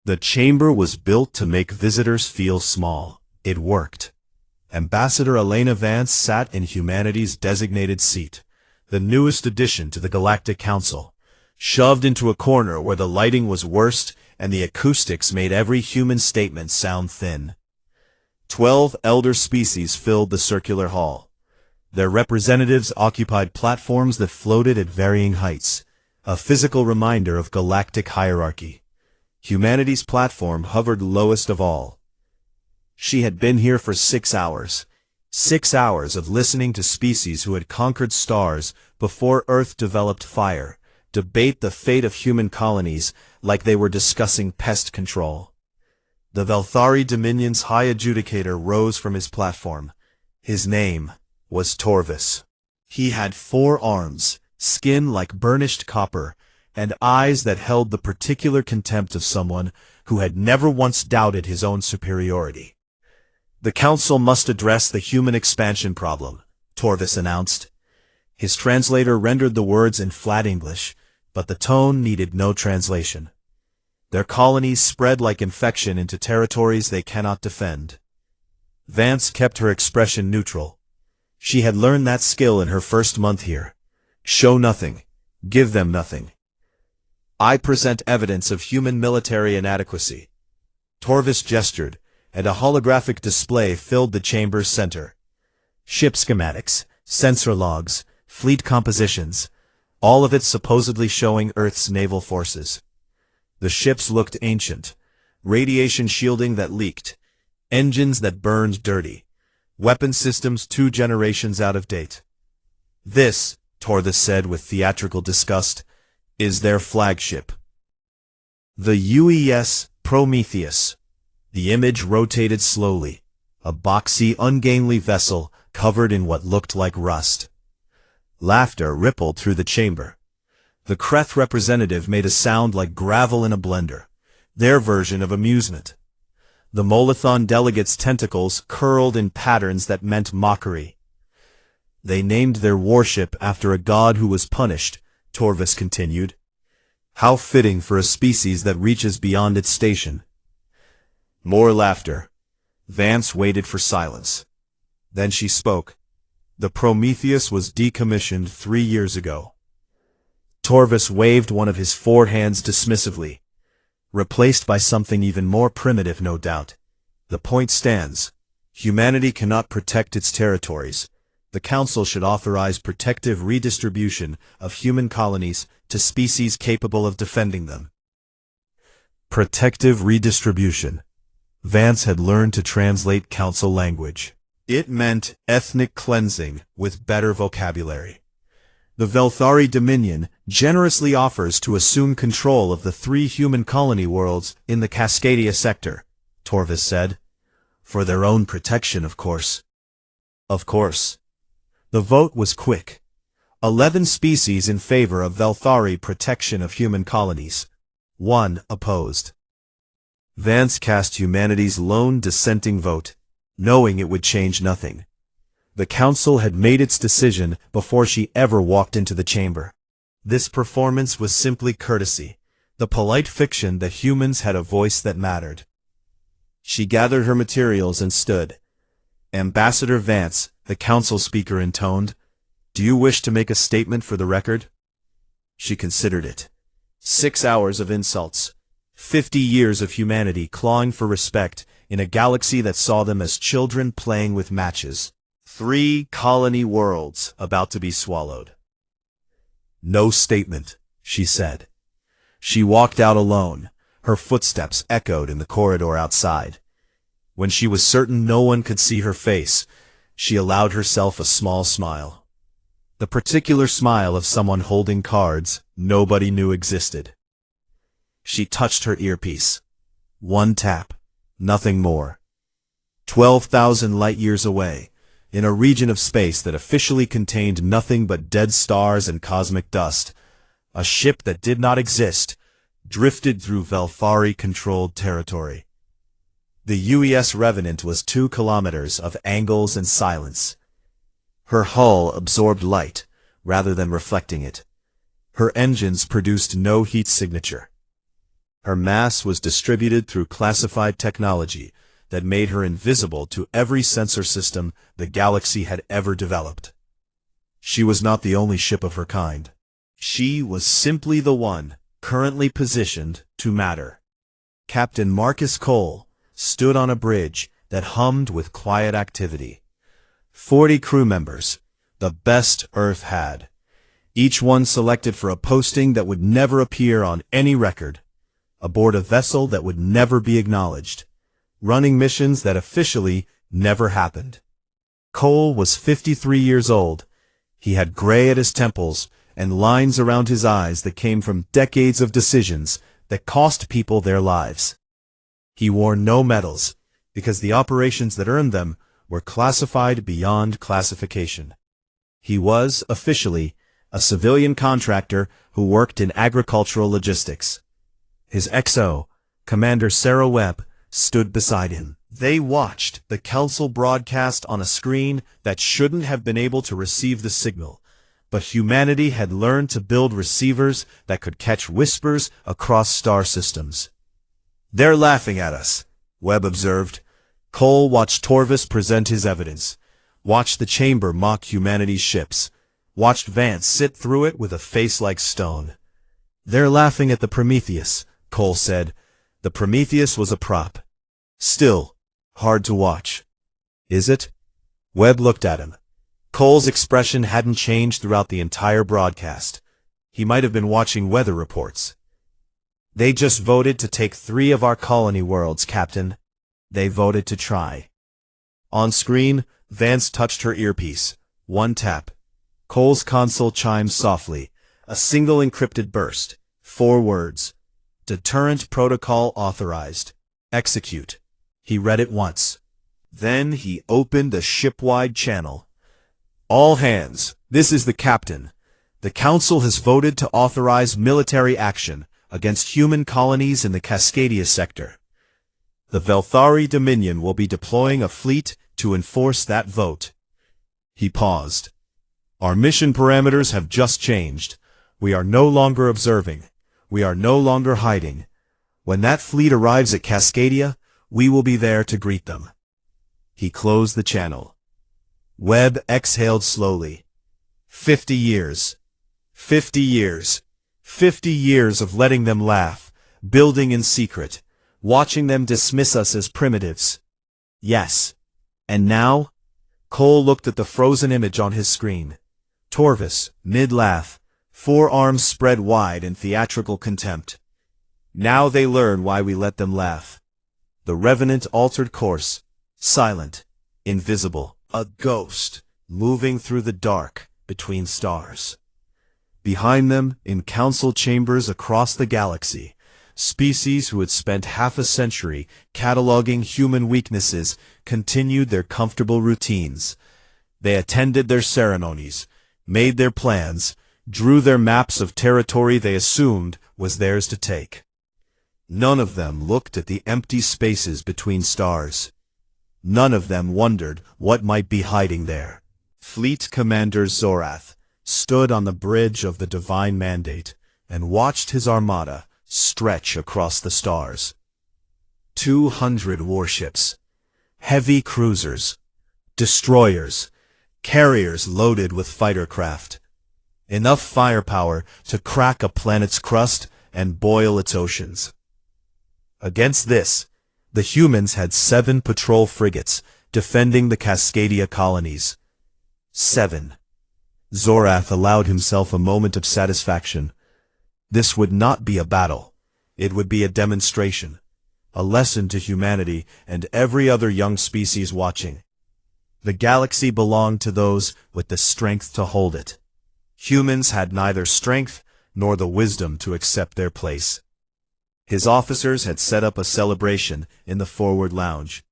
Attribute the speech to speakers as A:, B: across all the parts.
A: The chamber was built to make visitors feel small. It worked. Ambassador Elena Vance sat in humanity's designated seat, the newest addition to the Galactic Council, shoved into a corner where the lighting was worst and the acoustics made every human statement sound thin. 12 elder species filled the circular hall. Their representatives occupied platforms that floated at varying heights, a physical reminder of galactic hierarchy. Humanity's platform hovered lowest of all. She had been here for 6 hours. 6 hours of listening to species who had conquered stars before Earth developed fire, debate the fate of human colonies like they were discussing pest control. The Velthari Dominion's High Adjudicator rose from his platform. His name was Torvis. He had 4 arms, skin like burnished copper, and eyes that held the particular contempt of someone who had never once doubted his own superiority. The Council must address the human expansion problem, Torvis announced. His translator rendered the words in flat English, but the tone needed no translation. Their colonies spread like infection into territories they cannot defend. Vance kept her expression neutral. She had learned that skill in her first month here. Show nothing. Give them nothing. I present evidence of human military inadequacy. Torvis gestured, and a holographic display filled the chamber's center. Ship schematics, sensor logs, fleet compositions, all of it supposedly showing Earth's naval forces. The ships looked ancient, radiation shielding that leaked, engines that burned dirty, weapon systems 2 generations out of date. This, Torvis said with theatrical disgust, is their flagship. The UES Prometheus. The image rotated slowly, a boxy, ungainly vessel covered in what looked like rust. Laughter rippled through the chamber. The Kreth representative made a sound like gravel in a blender, their version of amusement. The Molathon delegates' tentacles curled in patterns that meant mockery. They named their warship after a god who was punished, Torvis continued. How fitting for a species that reaches beyond its station. More laughter. Vance waited for silence. Then she spoke. The Prometheus was decommissioned 3 years ago. Torvis waved one of his 4 hands dismissively. Replaced by something even more primitive, no doubt. The point stands. Humanity cannot protect its territories. The Council should authorize protective redistribution of human colonies to species capable of defending them. Protective redistribution. Vance had learned to translate Council language. It meant ethnic cleansing with better vocabulary. The Velthari Dominion generously offers to assume control of the 3 human colony worlds in the Cascadia sector, Torvis said. For their own protection, of course. Of course. The vote was quick. 11 species in favor of Velthari protection of human colonies. 1 opposed. Vance cast humanity's lone dissenting vote, knowing it would change nothing. The Council had made its decision before she ever walked into the chamber. This performance was simply courtesy, the polite fiction that humans had a voice that mattered. She gathered her materials and stood. Ambassador Vance, the Council speaker intoned, "Do you wish to make a statement for the record?" She considered it. 6 hours of insults. 50 years of humanity clawing for respect in a galaxy that saw them as children playing with matches. 3 colony worlds about to be swallowed. No statement, she said. She walked out alone. Her footsteps echoed in the corridor outside. When she was certain no one could see her face, she allowed herself a small smile. The particular smile of someone holding cards nobody knew existed. She touched her earpiece. 1 tap, nothing more. 12,000 light-years away, in a region of space that officially contained nothing but dead stars and cosmic dust, a ship that did not exist drifted through Velthari-controlled territory. The UES Revenant was 2 kilometers of angles and silence. Her hull absorbed light, rather than reflecting it. Her engines produced no heat signature. Her mass was distributed through classified technology that made her invisible to every sensor system the galaxy had ever developed. She was not the only ship of her kind. She was simply the one currently positioned to matter. Captain Marcus Cole stood on a bridge that hummed with quiet activity. 40 crew members, the best Earth had. Each one selected for a posting that would never appear on any record, aboard a vessel that would never be acknowledged, running missions that officially never happened. Cole was 53 years old. He had gray at his temples and lines around his eyes that came from decades of decisions that cost people their lives. He wore no medals, because the operations that earned them were classified beyond classification. He was, officially, a civilian contractor who worked in agricultural logistics. His XO, Commander Sarah Webb, stood beside him. They watched the Council broadcast on a screen that shouldn't have been able to receive the signal, but humanity had learned to build receivers that could catch whispers across star systems. "They're laughing at us," Webb observed. Cole watched Torvis present his evidence, watched the chamber mock humanity's ships, watched Vance sit through it with a face like stone. "They're laughing at the Prometheus," Cole said. "The Prometheus was a prop. Still, hard to watch." "Is it?" Webb looked at him. Cole's expression hadn't changed throughout the entire broadcast. He might have been watching weather reports. "They just voted to take 3 of our colony worlds, Captain. They voted to try." On screen, Vance touched her earpiece. One tap. Cole's console chimed softly. A single encrypted burst. 4 words. "Deterrent protocol authorized. Execute." He read it once. Then he opened a ship-wide channel. "All hands, this is the captain. The Council has voted to authorize military action against human colonies in the Cascadia sector. The Velthari Dominion will be deploying a fleet to enforce that vote." He paused. "Our mission parameters have just changed. We are no longer observing. We are no longer hiding. When that fleet arrives at Cascadia, we will be there to greet them." He closed the channel. Webb exhaled slowly. 50 years. 50 years. 50 years of letting them laugh, building in secret, watching them dismiss us as primitives. Yes. And now? Cole looked at the frozen image on his screen. Torvis, mid-laugh, forearms spread wide in theatrical contempt. Now they learn why we let them laugh. The Revenant altered course, silent, invisible, a ghost, moving through the dark between stars. Behind them, in council chambers across the galaxy, species who had spent half a century cataloging human weaknesses continued their comfortable routines. They attended their ceremonies, made their plans, drew their maps of territory they assumed was theirs to take. None of them looked at the empty spaces between stars. None of them wondered what might be hiding there. Fleet Commander Zorath stood on the bridge of the Divine Mandate and watched his armada stretch across the stars. 200 warships, heavy cruisers, destroyers, carriers loaded with fighter craft. Enough firepower to crack a planet's crust and boil its oceans. Against this, the humans had 7 patrol frigates defending the Cascadia colonies. 7. Zorath allowed himself a moment of satisfaction. This would not be a battle. It would be a demonstration, a lesson to humanity and every other young species watching. The galaxy belonged to those with the strength to hold it. Humans had neither strength nor the wisdom to accept their place. His officers had set up a celebration in the forward lounge.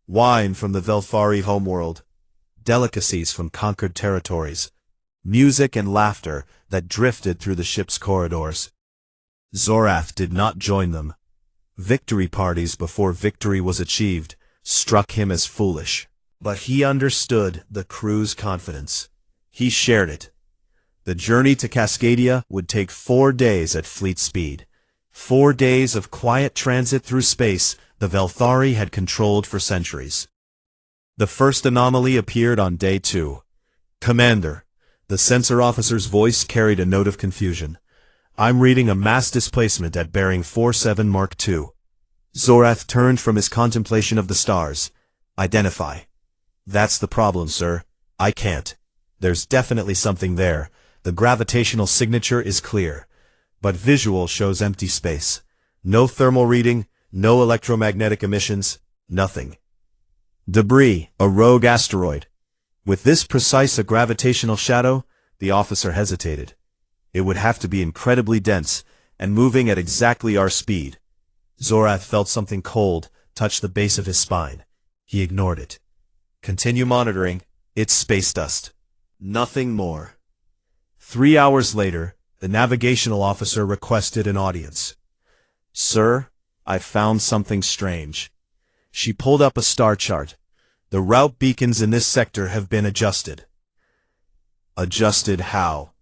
A: Wine from the Velthari homeworld, delicacies from conquered territories, music and laughter that drifted through the ship's corridors. Zorath did not join them. Victory parties before victory was achieved struck him as foolish. But he understood the crew's confidence. He shared it. The journey to Cascadia would take 4 days at fleet speed. 4 days of quiet transit through space the Velthari had controlled for centuries. The first anomaly appeared on day 2. "Commander," the sensor officer's voice carried a note of confusion. "I'm reading a mass displacement at bearing 47 Mark II. Zorath turned from his contemplation of the stars. "Identify." "That's the problem, sir. I can't. There's definitely something there. The gravitational signature is clear. But visual shows empty space. No thermal reading, no electromagnetic emissions, nothing. Debris, a rogue asteroid." With this precise a gravitational shadow, the officer hesitated. It would have to be incredibly dense, and moving at exactly our speed. Zorath felt something cold touch the base of his spine. He ignored it. "Continue monitoring. It's space dust. Nothing more." 3 hours later, the navigational officer requested an audience. "Sir, I found something strange." She pulled up a star chart. "The route beacons in this sector have been adjusted." "Adjusted how?"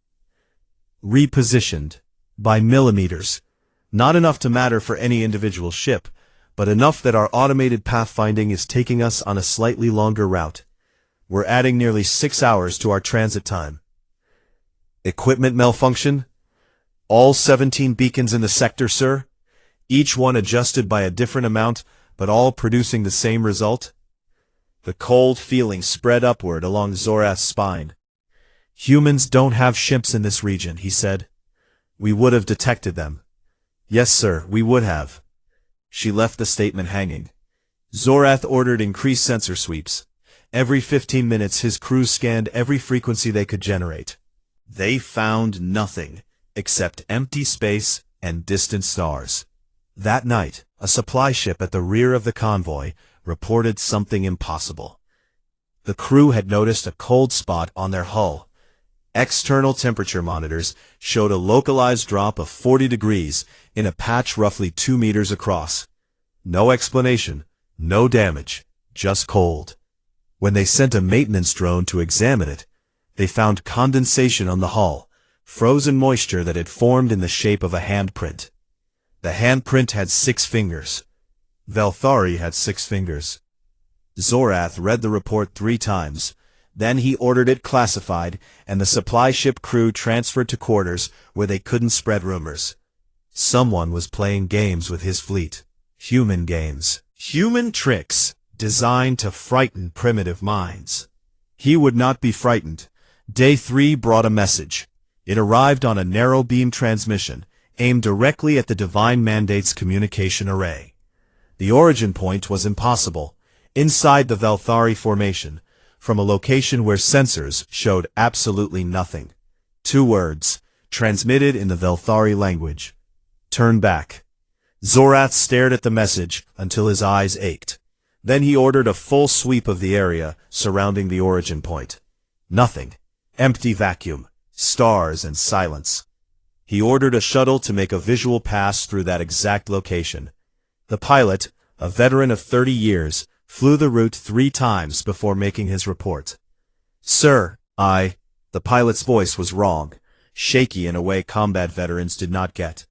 A: "Repositioned. By millimeters. Not enough to matter for any individual ship, but enough that our automated pathfinding is taking us on a slightly longer route. We're adding nearly 6 hours to our transit time." "Equipment malfunction?" "All 17 beacons in the sector, sir. Each one adjusted by a different amount, but all producing the same result." The cold feeling spread upward along Zorath's spine. "Humans don't have ships in this region," he said. "We would have detected them." "Yes, sir, we would have." She left the statement hanging. Zorath ordered increased sensor sweeps. Every 15 minutes his crews scanned every frequency they could generate. They found nothing, except empty space and distant stars. That night, a supply ship at the rear of the convoy reported something impossible. The crew had noticed a cold spot on their hull. External temperature monitors showed a localized drop of 40 degrees in a patch roughly 2 meters across. No explanation, no damage, just cold. When they sent a maintenance drone to examine it, they found condensation on the hull, frozen moisture that had formed in the shape of a handprint. The handprint had 6 fingers. Velthari had 6 fingers. Zorath read the report 3 times. Then he ordered it classified, and the supply ship crew transferred to quarters where they couldn't spread rumors. Someone was playing games with his fleet. Human games. Human tricks, designed to frighten primitive minds. He would not be frightened. Day 3 brought a message. It arrived on a narrow-beam transmission, aimed directly at the Divine Mandate's communication array. The origin point was impossible, inside the Velthari formation, from a location where sensors showed absolutely nothing. 2 words, transmitted in the Velthari language. "Turn back." Zorath stared at the message until his eyes ached. Then he ordered a full sweep of the area surrounding the origin point. Nothing. Empty vacuum, stars and silence. He ordered a shuttle to make a visual pass through that exact location. The pilot, a veteran of 30 years, flew the route 3 times before making his report. "Sir, the pilot's voice was wrong, shaky in a way combat veterans did not get.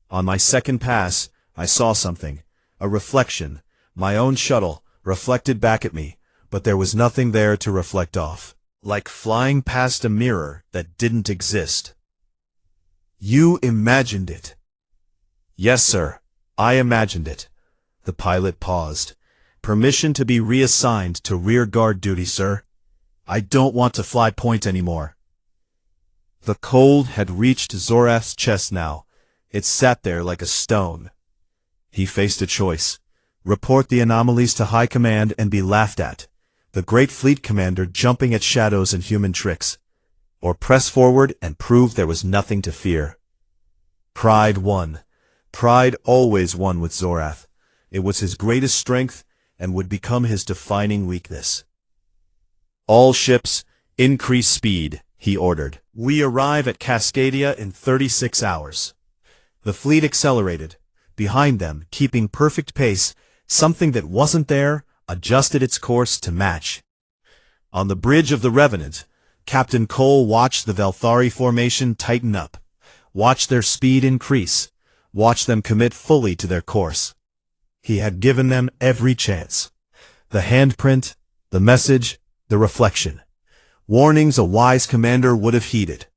A: "On my second pass, I saw something, a reflection, my own shuttle, reflected back at me, but there was nothing there to reflect off, like flying past a mirror that didn't exist." "You imagined it?" "Yes, sir, I imagined it." The pilot paused. "Permission to be reassigned to rear guard duty, sir. I don't want to fly point anymore." The cold had reached Zorath's chest now. It sat there like a stone. He faced a choice. Report the anomalies to High Command and be laughed at, the great fleet commander jumping at shadows and human tricks. Or press forward and prove there was nothing to fear. Pride won. Pride always won with Zorath. It was his greatest strength and would become his defining weakness. "All ships, increase speed," he ordered. "We arrive at Cascadia in 36 hours. The fleet accelerated. Behind them, keeping perfect pace, something that wasn't there adjusted its course to match. On the bridge of the Revenant, Captain Cole watched the Velthari formation tighten up, watched their speed increase, watch them commit fully to their course. He had given them every chance. The handprint, the message, the reflection. Warnings a wise commander would have heeded.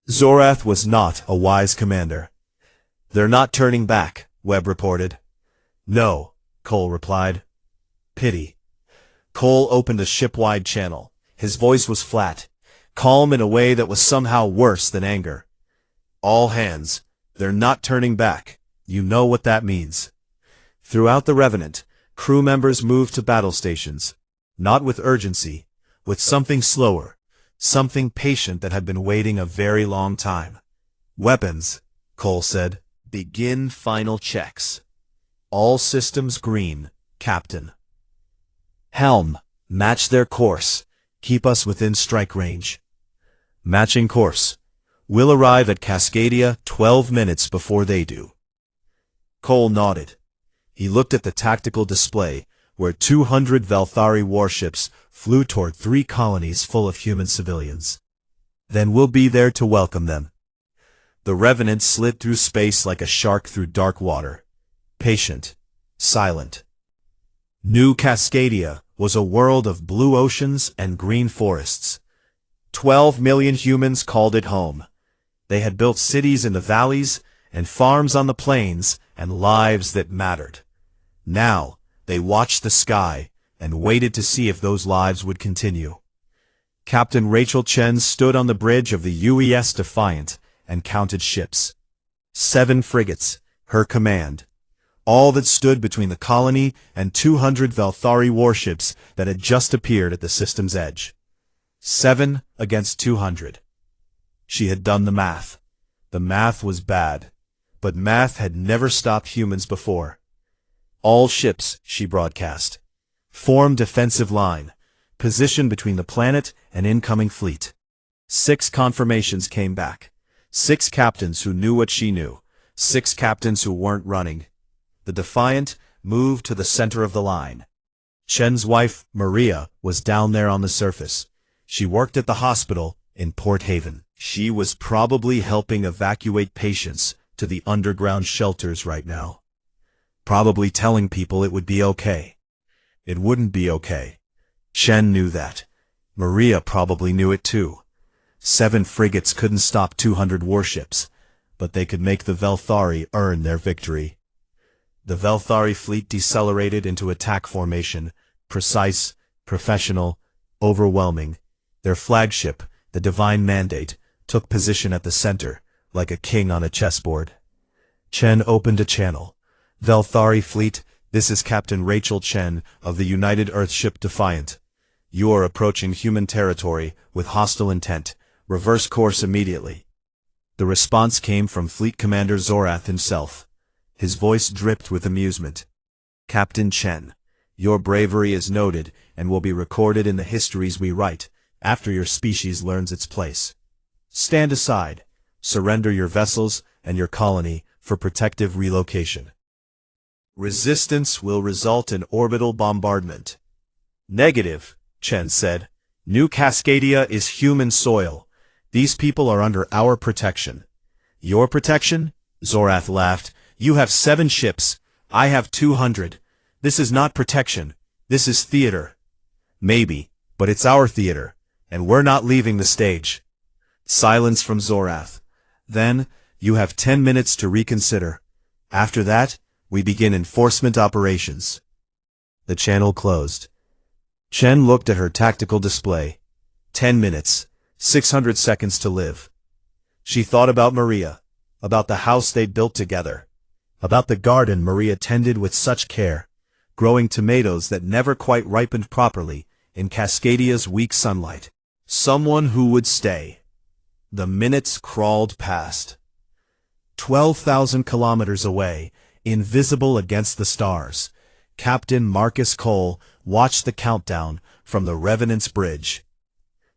A: Zorath was not a wise commander. "They're not turning back," Webb reported. "No," Cole replied. "Pity." Cole opened a ship-wide channel. His voice was flat, calm in a way that was somehow worse than anger. "All hands, they're not turning back. You know what that means." Throughout the Revenant, crew members moved to battle stations, not with urgency, with something slower, something patient that had been waiting a very long time. "Weapons," Cole said. "Begin final checks. All systems green, Captain. Helm, match their course. Keep us within strike range." "Matching course. We'll arrive at Cascadia 12 minutes before they do." Cole nodded. He looked at the tactical display, where 200 Velthari warships flew toward 3 colonies full of human civilians. "Then we'll be there to welcome them." The Revenant slid through space like a shark through dark water. Patient. Silent. New Cascadia was a world of blue oceans and green forests. 12 million humans called it home. They had built cities in the valleys and farms on the plains and lives that mattered. Now, they watched the sky and waited to see if those lives would continue. Captain Rachel Chen stood on the bridge of the UES Defiant and counted ships. 7 frigates, her command. All that stood between the colony and 200 Velthari warships that had just appeared at the system's edge. 7 against 200. She had done the math. The math was bad, but math had never stopped humans before. "All ships," she broadcast. "Form defensive line. Position between the planet and incoming fleet." 6 confirmations came back. 6 captains who knew what she knew. 6 captains who weren't running. The Defiant moved to the center of the line. Chen's wife, Maria, was down there on the surface. She worked at the hospital in Port Haven. She was probably helping evacuate patients to the underground shelters right now. Probably telling people it would be okay. It wouldn't be okay. Chen knew that. Maria probably knew it too. 7 frigates couldn't stop 200 warships, but they could make the Velthari earn their victory. The Velthari fleet decelerated into attack formation, precise, professional, overwhelming. Their flagship, the Divine Mandate, took position at the center, like a king on a chessboard. Chen opened a channel. "Velthari fleet, this is Captain Rachel Chen of the United Earthship Defiant. You are approaching human territory with hostile intent. Reverse course immediately." The response came from Fleet Commander Zorath himself. His voice dripped with amusement. "Captain Chen, your bravery is noted and will be recorded in the histories we write after your species learns its place. Stand aside. Surrender your vessels and your colony for protective relocation. Resistance will result in orbital bombardment." "Negative," Chen said. "New Cascadia is human soil. These people are under our protection." "Your protection?" Zorath laughed. "You have 7 ships. I have 200. This is not protection. This is theater." "Maybe, but it's our theater, and we're not leaving the stage." Silence from Zorath. "Then, you have 10 minutes to reconsider. After that, we begin enforcement operations." The channel closed. Chen looked at her tactical display. 10 minutes, 600 seconds to live. She thought about Maria, about the house they'd built together, about the garden Maria tended with such care, growing tomatoes that never quite ripened properly in Cascadia's weak sunlight. Someone who would stay. The minutes crawled past. 12,000 kilometers away, invisible against the stars, Captain Marcus Cole watched the countdown from the Revenant's bridge.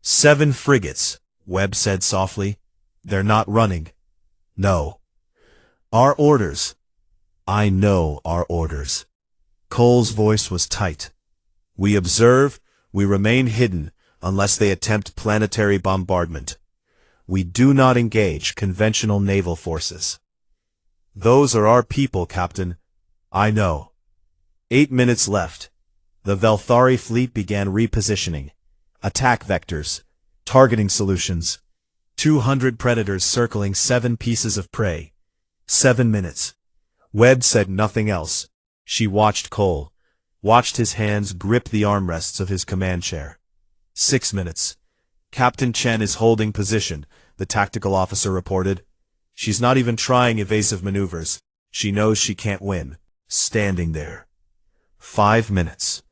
A: 7 frigates, Webb said softly. "They're not running." "No." "Our orders." "I know our orders." Cole's voice was tight. "We observe, we remain hidden unless they attempt planetary bombardment. We do not engage conventional naval forces." Those are our people, Captain. I know. 8 minutes left. The Velthari fleet began repositioning. Attack vectors. Targeting solutions. 200 predators circling 7 pieces of prey. 7 minutes. Webb said nothing else. She watched Cole. Watched his hands grip the armrests of his command chair. 6 minutes. Captain Chen is holding position, the tactical officer reported. She's not even trying evasive maneuvers. She knows she can't win. Standing there. 5 minutes.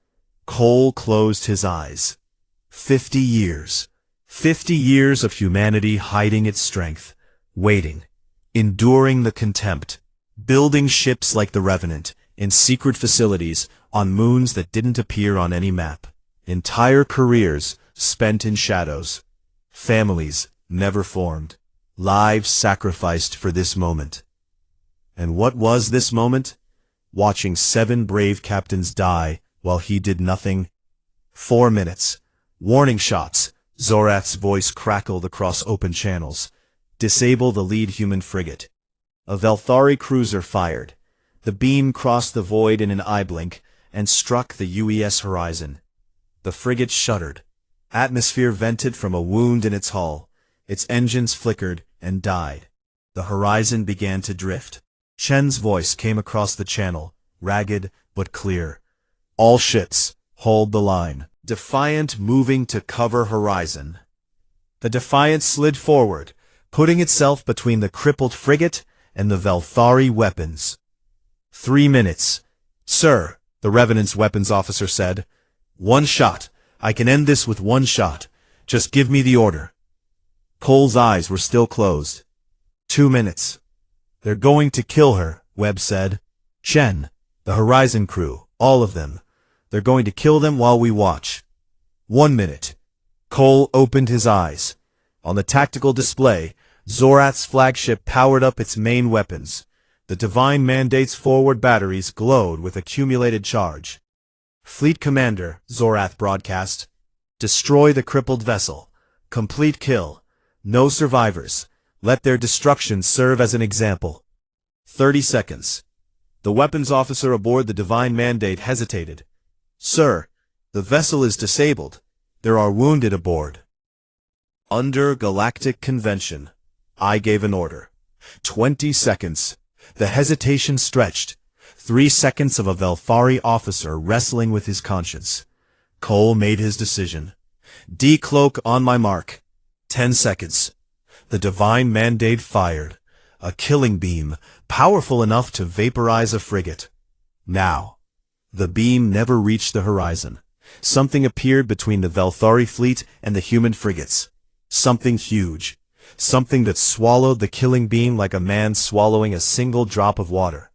A: Cole closed his eyes. 50 years. 50 years of humanity hiding its strength, waiting, enduring the contempt, building ships like the Revenant in secret facilities on moons that didn't appear on any map. Entire careers spent in shadows. Families never formed. Lives sacrificed for this moment. And what was this moment? Watching 7 brave captains die while he did nothing. 4 minutes. Warning shots. Zorath's voice crackled across open channels. Disable the lead human frigate. A Velthari cruiser fired. The beam crossed the void in an eye blink and struck the UES horizon. The frigate shuddered. Atmosphere vented from a wound in its hull. Its engines flickered and died. The horizon began to drift. Chen's voice came across the channel, ragged but clear. All ships, hold the line. Defiant moving to cover horizon. The Defiant slid forward, putting itself between the crippled frigate and the Velthari weapons. 3 minutes. Sir, the Revenant's weapons officer said. 1 shot. I can end this with 1 shot. Just give me the order. Cole's eyes were still closed. 2 minutes. They're going to kill her, Webb said. Chen, the Horizon crew, all of them. They're going to kill them while we watch. 1 minute. Cole opened his eyes. On the tactical display, Zorath's flagship powered up its main weapons. The Divine Mandate's forward batteries glowed with accumulated charge. Fleet Commander, Zorath broadcast. Destroy the crippled vessel. Complete kill. No survivors. Let their destruction serve as an example. 30 seconds. The weapons officer aboard the Divine Mandate hesitated. Sir, the vessel is disabled. There are wounded aboard. Under galactic convention, I gave an order. 20 seconds. The hesitation stretched. 3 seconds of a Velthari officer wrestling with his conscience. Cole made his decision. Decloak on my mark. 10 seconds. The Divine Mandate fired. A killing beam, powerful enough to vaporize a frigate. Now. The beam never reached the horizon. Something appeared between the Velthari fleet and the human frigates. Something huge. Something that swallowed the killing beam like a man swallowing a single drop of water.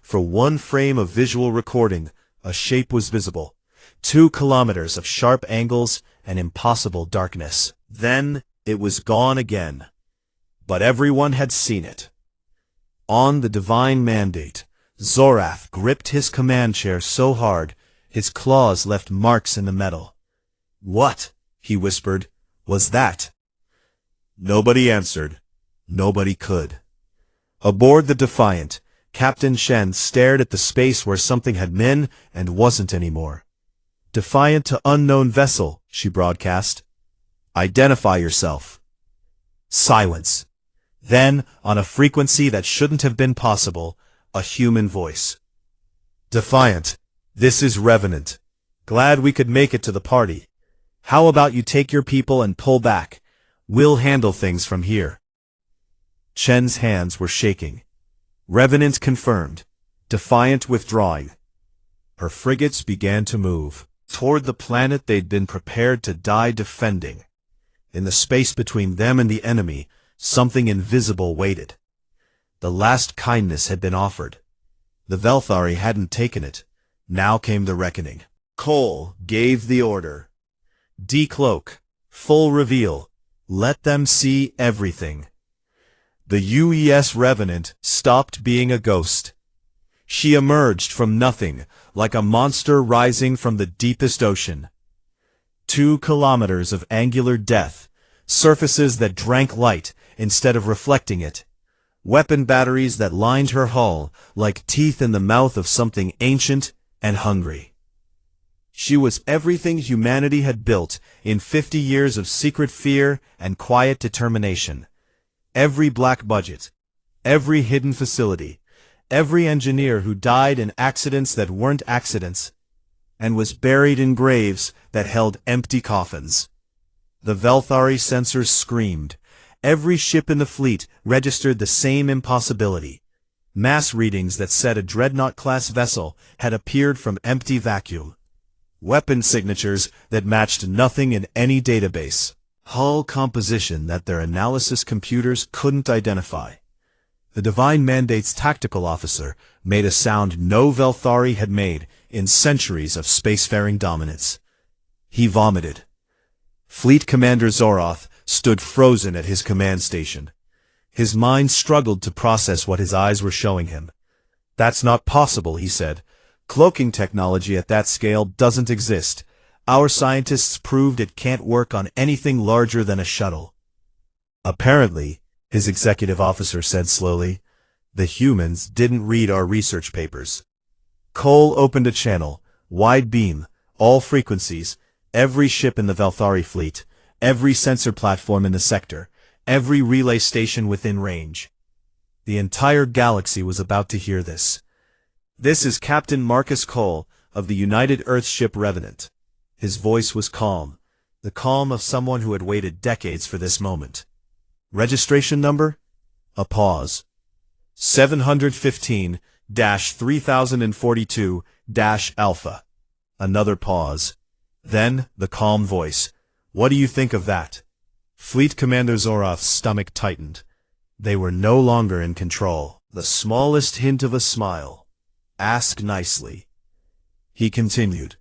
A: For 1 frame of visual recording, a shape was visible. 2 kilometers of sharp angles and impossible darkness. Then it was gone again. But everyone had seen it. On the Divine Mandate, Zorath gripped his command chair so hard, his claws left marks in the metal. What, he whispered, was that? Nobody answered. Nobody could. Aboard the Defiant, Captain Shen stared at the space where something had been and wasn't anymore. Defiant to unknown vessel, she broadcast. Identify yourself. Silence. Then, on a frequency that shouldn't have been possible, a human voice. Defiant, this is Revenant. Glad we could make it to the party. How about you take your people and pull back? We'll handle things from here. Chen's hands were shaking. Revenant confirmed. Defiant withdrawing. Her frigates began to move toward the planet they'd been prepared to die defending. In the space between them and the enemy, something invisible waited. The last kindness had been offered. The Velthari hadn't taken it. Now came the reckoning. Cole gave the order. Decloak. Full reveal. Let them see everything. The UES Revenant stopped being a ghost. She emerged from nothing, like a monster rising from the deepest ocean. 2 kilometers of angular death, surfaces that drank light instead of reflecting it. weapon batteries that lined her hull like teeth in the mouth of something ancient and hungry. She was everything humanity had built in 50 years of secret fear and quiet determination. Every black budget, every hidden facility, every engineer who died in accidents that weren't accidents, and was buried in graves that held empty coffins. The Velthari sensors screamed. Every ship in the fleet registered the same impossibility. Mass readings that said a Dreadnought-class vessel had appeared from empty vacuum. Weapon signatures that matched nothing in any database. Hull composition that their analysis computers couldn't identify. The Divine Mandate's tactical officer made a sound no Velthari had made in centuries of spacefaring dominance. He vomited. Fleet Commander Zoroth stood frozen at his command station. His mind struggled to process what his eyes were showing him. "That's not possible," he said. "Cloaking technology at that scale doesn't exist. Our scientists proved it can't work on anything larger than a shuttle." "Apparently," his executive officer said slowly, "the humans didn't read our research papers." Cole opened a channel, wide beam, all frequencies, every ship in the Velthari fleet, every sensor platform in the sector, every relay station within range. The entire galaxy was about to hear this. "This is Captain Marcus Cole of the United Earthship Revenant." His voice was calm, the calm of someone who had waited decades for this moment. "Registration number?" A pause. 715-3042-Alpha. Another pause. Then, the calm voice. "What do you think of that?" Fleet Commander Zoroth's stomach tightened. They were no longer in control. The smallest hint of a smile. "Ask nicely." He continued.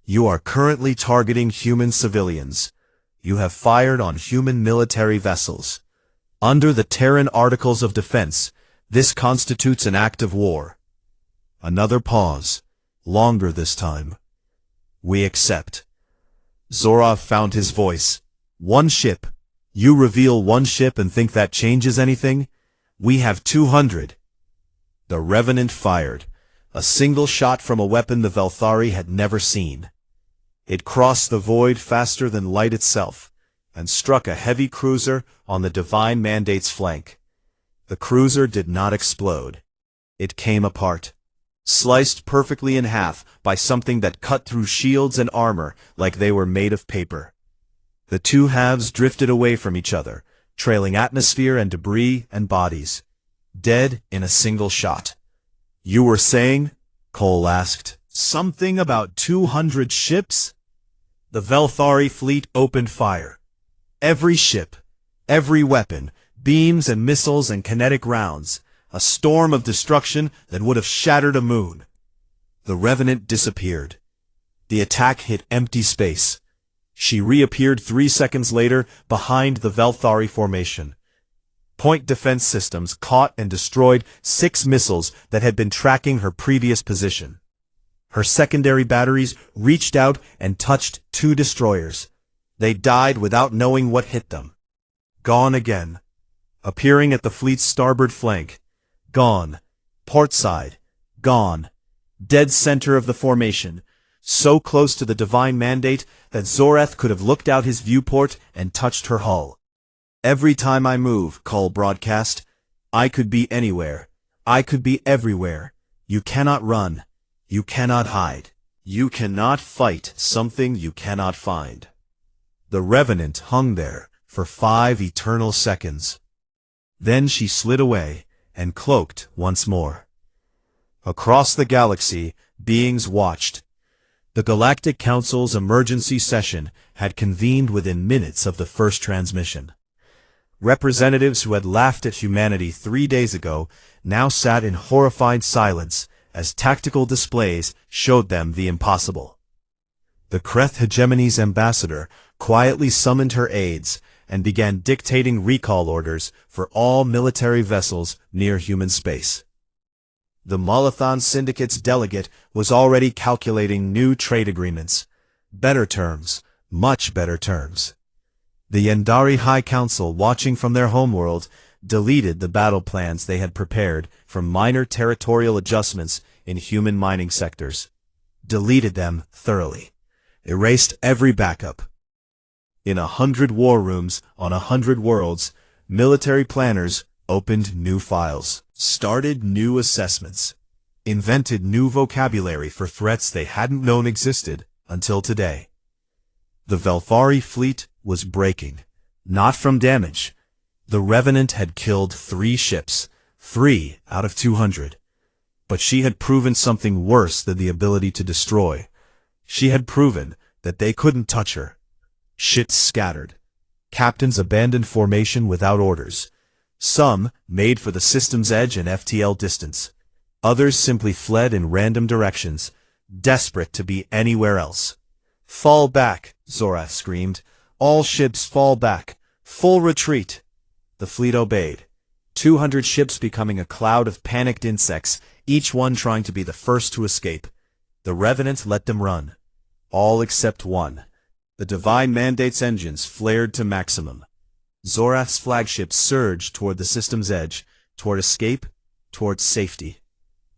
A: "You are currently targeting human civilians. You have fired on human military vessels. Under the Terran Articles of Defense, this constitutes an act of war." Another pause. Longer this time. "We accept." Zoroth found his voice. "One ship. You reveal one ship and think that changes anything? We have 200. The Revenant fired. A single shot from a weapon the Velthari had never seen. It crossed the void faster than light itself, and struck a heavy cruiser on the Divine Mandate's flank. The cruiser did not explode. It came apart, sliced perfectly in half by something that cut through shields and armor like they were made of paper. The two halves drifted away from each other, trailing atmosphere and debris and bodies, dead in a single shot. "You were saying?" Cole asked. "Something about 200 ships?" The Velthari fleet opened fire. Every ship, every weapon, beams and missiles and kinetic rounds, a storm of destruction that would have shattered a moon. The Revenant disappeared. The attack hit empty space. She reappeared 3 seconds later behind the Velthari formation. Point defense systems caught and destroyed 6 missiles that had been tracking her previous position. Her secondary batteries reached out and touched 2 destroyers. They died without knowing what hit them. Gone again. Appearing at the fleet's starboard flank. Gone. Port side. Gone. Dead center of the formation. So close to the Divine Mandate that Zoroth could have looked out his viewport and touched her hull. "Every time I move," Cole broadcast, "I could be anywhere. I could be everywhere. You cannot run. You cannot hide. You cannot fight something you cannot find." The Revenant hung there for 5 eternal seconds. Then she slid away and cloaked once more. Across the galaxy, beings watched. The Galactic Council's emergency session had convened within minutes of the first transmission. Representatives who had laughed at humanity 3 days ago now sat in horrified silence as tactical displays showed them the impossible. The Kreth Hegemony's ambassador quietly summoned her aides and began dictating recall orders for all military vessels near human space. The Malathon Syndicate's delegate was already calculating new trade agreements. Better terms, much better terms. The Yendari High Council, watching from their homeworld, deleted the battle plans they had prepared for minor territorial adjustments in human mining sectors. Deleted them thoroughly. Erased every backup. In 100 war rooms on 100 worlds, military planners opened new files, started new assessments, invented new vocabulary for threats they hadn't known existed until today. The Velthari fleet was breaking, not from damage. The Revenant had killed 3 ships, 3 out of 200. But she had proven something worse than the ability to destroy. She had proven that they couldn't touch her. Ships scattered. Captains abandoned formation without orders. Some made for the system's edge and FTL distance. Others simply fled in random directions, desperate to be anywhere else. "Fall back," Zorath screamed. "All ships fall back. Full retreat." The fleet obeyed. 200 ships becoming a cloud of panicked insects, each one trying to be the first to escape. The Revenant let them run. All except one. The Divine Mandate's engines flared to maximum. Zorath's flagship surged toward the system's edge, toward escape, toward safety.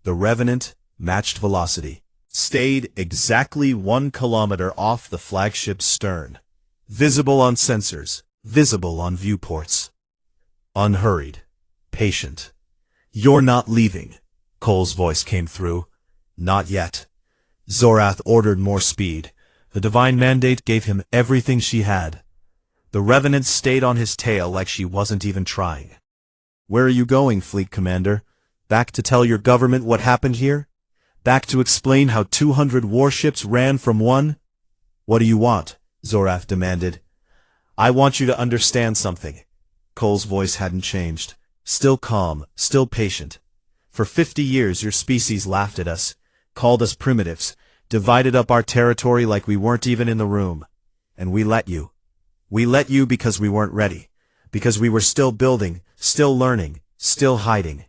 A: The Revenant matched velocity, stayed exactly 1 kilometer off the flagship's stern. Visible on sensors, visible on viewports. Unhurried, patient. "You're not leaving," Cole's voice came through. "Not yet." Zorath ordered more speed. The Divine Mandate gave him everything she had. The Revenant stayed on his tail like she wasn't even trying. "Where are you going, Fleet Commander? Back to tell your government what happened here? Back to explain how 200 warships ran from one?" "What do you want?" Zorath demanded. "I want you to understand something." Cole's voice hadn't changed. Still calm, still patient. "For 50 years your species laughed at us, called us primitives, divided up our territory like we weren't even in the room. And we let you. We let you because we weren't ready. Because we were still building, still learning, still hiding."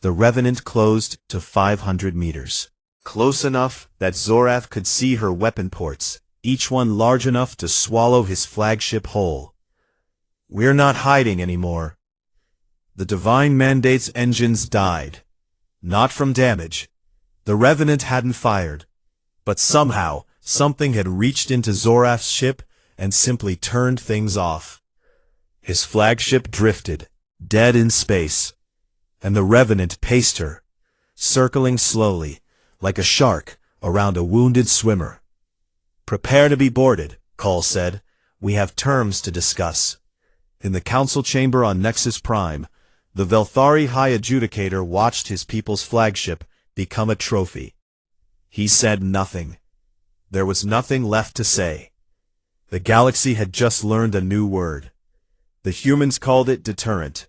A: The Revenant closed to 500 meters. Close enough that Zorath could see her weapon ports, each one large enough to swallow his flagship whole. "We're not hiding anymore." The Divine Mandate's engines died. Not from damage. The Revenant hadn't fired. But somehow, something had reached into Zorath's ship and simply turned things off. His flagship drifted, dead in space. And the Revenant paced her, circling slowly, like a shark, around a wounded swimmer. "Prepare to be boarded," Call said. "We have terms to discuss." In the council chamber on Nexus Prime, the Velthari High Adjudicator watched his people's flagship become a trophy. He said nothing. There was nothing left to say. The galaxy had just learned a new word. The humans called it deterrent.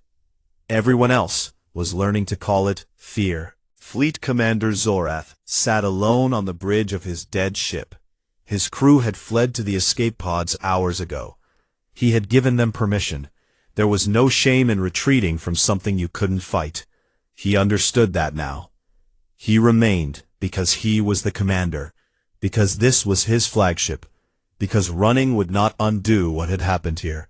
A: Everyone else was learning to call it fear. Fleet Commander Zorath sat alone on the bridge of his dead ship. His crew had fled to the escape pods hours ago. He had given them permission. There was no shame in retreating from something you couldn't fight. He understood that now. He remained because he was the commander, because this was his flagship, because running would not undo what had happened here.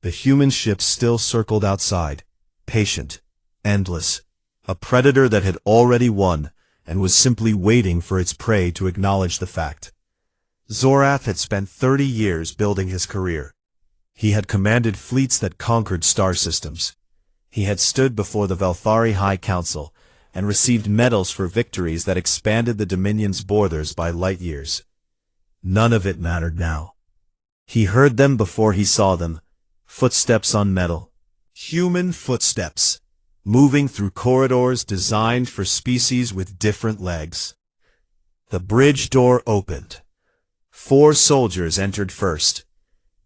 A: The human ship still circled outside, patient, endless, a predator that had already won and was simply waiting for its prey to acknowledge the fact. Zorath had spent 30 years building his career. He had commanded fleets that conquered star systems. He had stood before the Velthari High Council and received medals for victories that expanded the Dominion's borders by light years. None of it mattered now. He heard them before he saw them, footsteps on metal. Human footsteps, moving through corridors designed for species with different legs. The bridge door opened. 4 soldiers entered first.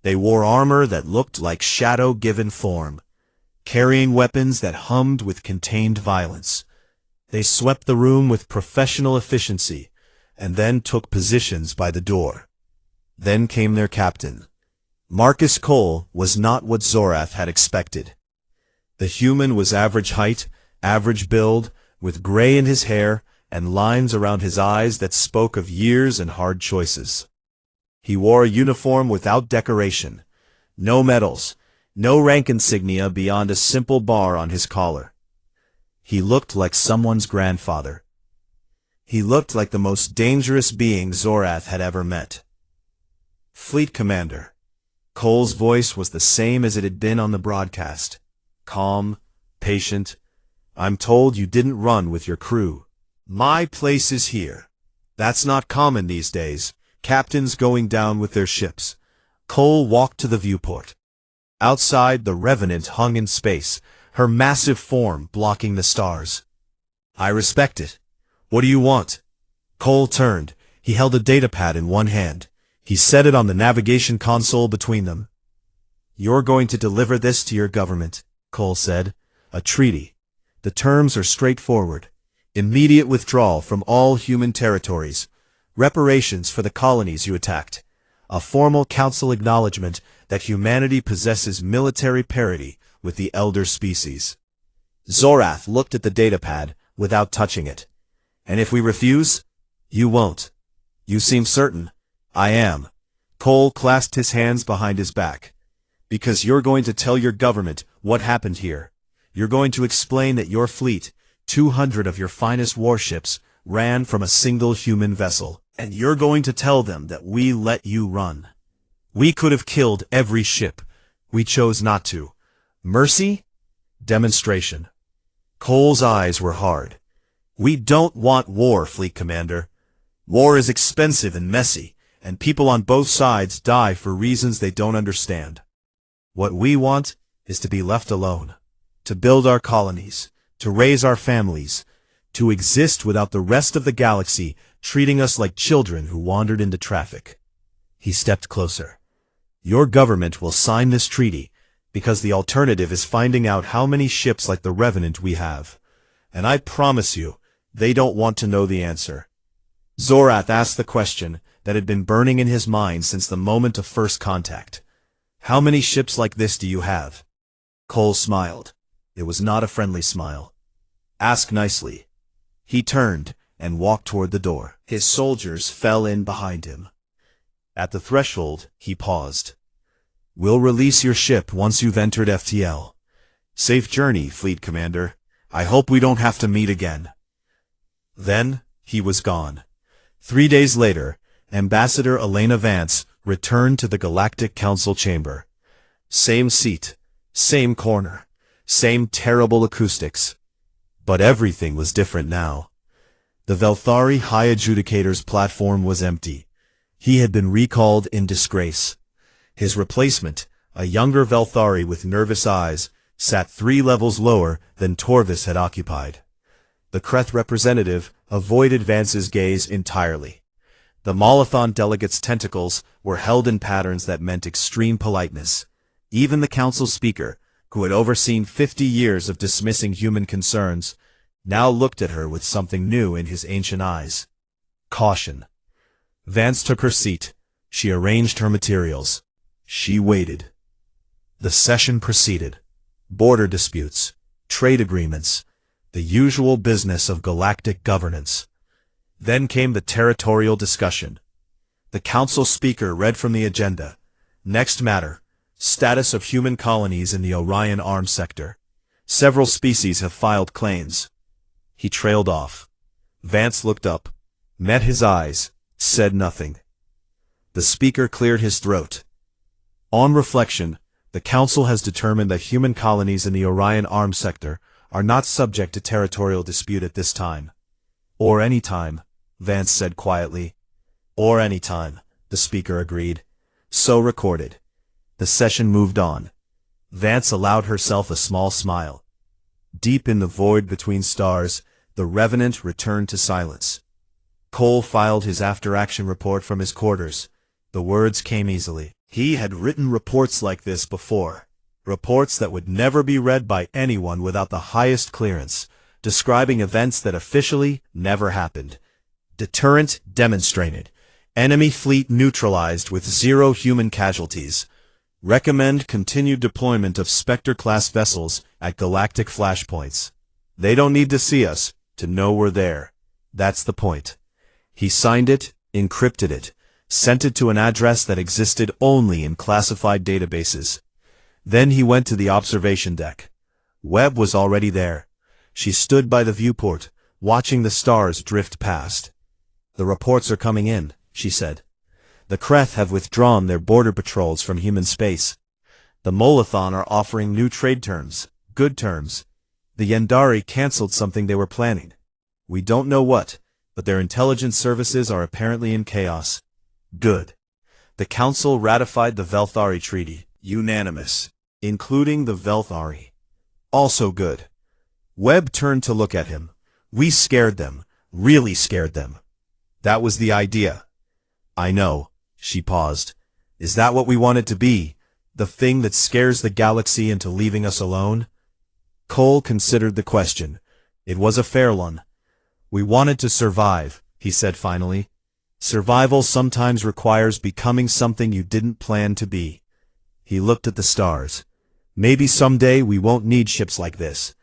A: They wore armor that looked like shadow given form, carrying weapons that hummed with contained violence. They swept the room with professional efficiency, and then took positions by the door. Then came their captain. Marcus Cole was not what Zorath had expected. The human was average height, average build, with gray in his hair and lines around his eyes that spoke of years and hard choices. He wore a uniform without decoration, no medals, No rank insignia beyond a simple bar on his collar. He looked like someone's grandfather. He looked like the most dangerous being Zorath had ever met. Fleet Commander. Cole's voice was the same as it had been on the broadcast. Calm, patient. I'm told you didn't run with your crew. My place is here. That's not common these days. Captains going down with their ships. Cole walked to the viewport. Outside, the Revenant hung in space, her massive form blocking the stars. I respect it. What do you want? Cole turned. He held a datapad in one hand. He set it on the navigation console between them. You're going to deliver this to your government, Cole said. A treaty. The terms are straightforward. Immediate withdrawal from all human territories. Reparations for the colonies you attacked. A formal council acknowledgement that humanity possesses military parity with the elder species. Zorath looked at the datapad without touching it. And if we refuse? You won't. You seem certain. I am. Cole clasped his hands behind his back. Because you're going to tell your government what happened here. You're going to explain that your fleet, 200 of your finest warships, ran from a single human vessel. And you're going to tell them that we let you run. We could have killed every ship. We chose not to. Mercy? Demonstration. Cole's eyes were hard. We don't want war, Fleet Commander. War is expensive and messy, and people on both sides die for reasons they don't understand. What we want is to be left alone, to build our colonies, to raise our families, to exist without the rest of the galaxy treating us like children who wandered into traffic. He stepped closer. Your government will sign this treaty because the alternative is finding out how many ships like the Revenant we have. And I promise you, they don't want to know the answer. Zorath asked the question that had been burning in his mind since the moment of first contact. How many ships like this do you have? Cole smiled. It was not a friendly smile. Ask nicely. He turned and walked toward the door. His soldiers fell in behind him. At the threshold, he paused. We'll release your ship once you've entered FTL. Safe journey, Fleet Commander. I hope we don't have to meet again. Then, he was gone. 3 days later, Ambassador Elena Vance returned to the Galactic Council chamber. Same seat, same corner, same terrible acoustics. But everything was different now. The Velthari High Adjudicator's platform was empty. He had been recalled in disgrace. His replacement, a younger Velthari with nervous eyes, sat 3 levels lower than Torvis had occupied. The Kreth representative avoided Vance's gaze entirely. The Molathon delegate's tentacles were held in patterns that meant extreme politeness. Even the council speaker, who had overseen 50 years of dismissing human concerns, now looked at her with something new in his ancient eyes. Caution. Vance took her seat. She arranged her materials. She waited. The session proceeded. Border disputes, trade agreements, the usual business of galactic governance. Then came the territorial discussion. The council speaker read from the agenda. Next matter, status of human colonies in the Orion Arm sector. Several species have filed claims. He trailed off. Vance looked up, met his eyes, said nothing. The speaker cleared his throat. On reflection, the council has determined that human colonies in the Orion Arm sector are not subject to territorial dispute at this time. Or any time, Vance said quietly. Or any time, the speaker agreed. So recorded. The session moved on. Vance allowed herself a small smile. Deep in the void between stars, the Revenant returned to silence. Cole filed his after-action report from his quarters. The words came easily. He had written reports like this before. Reports that would never be read by anyone without the highest clearance, describing events that officially never happened. Deterrent demonstrated. Enemy fleet neutralized with 0 human casualties. Recommend continued deployment of Spectre-class vessels at galactic flashpoints. They don't need to see us to know we're there. That's the point. He signed it, encrypted it, sent it to an address that existed only in classified databases. Then he went to the observation deck. Webb was already there. She stood by the viewport, watching the stars drift past. "The reports are coming in," she said. "The Kreth have withdrawn their border patrols from human space. The Molathon are offering new trade terms, good terms. The Yendari cancelled something they were planning. We don't know what, but their intelligence services are apparently in chaos. Good. The Council ratified the Velthari Treaty, unanimous, including the Velthari. Also good." Webb turned to look at him. "We scared them, really scared them. That was the idea." "I know." She paused. "Is that what we want it to be? The thing that scares the galaxy into leaving us alone?" Cole considered the question. It was a fair one. "We wanted to survive," he said finally. "Survival sometimes requires becoming something you didn't plan to be." He looked at the stars. "Maybe someday we won't need ships like this.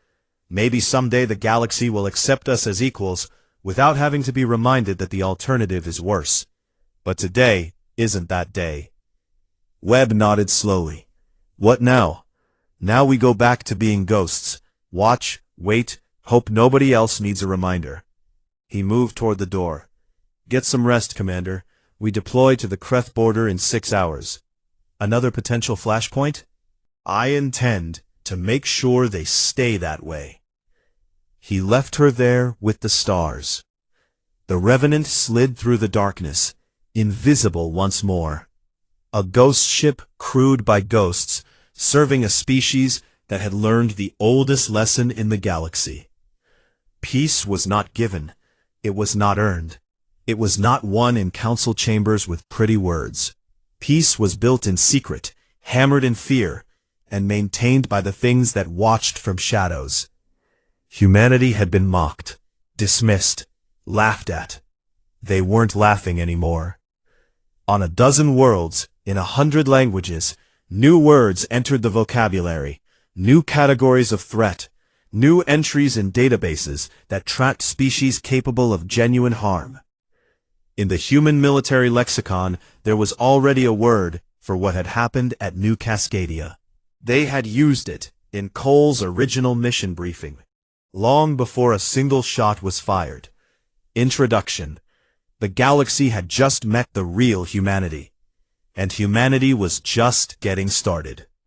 A: Maybe someday the galaxy will accept us as equals without having to be reminded that the alternative is worse. But today isn't that day." Webb nodded slowly. "What now?" "Now we go back to being ghosts. Watch, wait, hope nobody else needs a reminder." He moved toward the door. "Get some rest, Commander. We deploy to the Kreth border in 6 hours. Another potential flashpoint? I intend to make sure they stay that way." He left her there with the stars. The Revenant slid through the darkness, invisible once more. A ghost ship crewed by ghosts, serving a species that had learned the oldest lesson in the galaxy. Peace was not given. It was not earned. It was not won in council chambers with pretty words. Peace was built in secret, hammered in fear, and maintained by the things that watched from shadows. Humanity had been mocked, dismissed, laughed at. They weren't laughing anymore. On a dozen worlds, in 100 languages, new words entered the vocabulary, new categories of threat, new entries in databases that tracked species capable of genuine harm. In the human military lexicon, there was already a word for what had happened at New Cascadia. They had used it in Cole's original mission briefing, long before a single shot was fired. Introduction. The galaxy had just met the real humanity, and humanity was just getting started.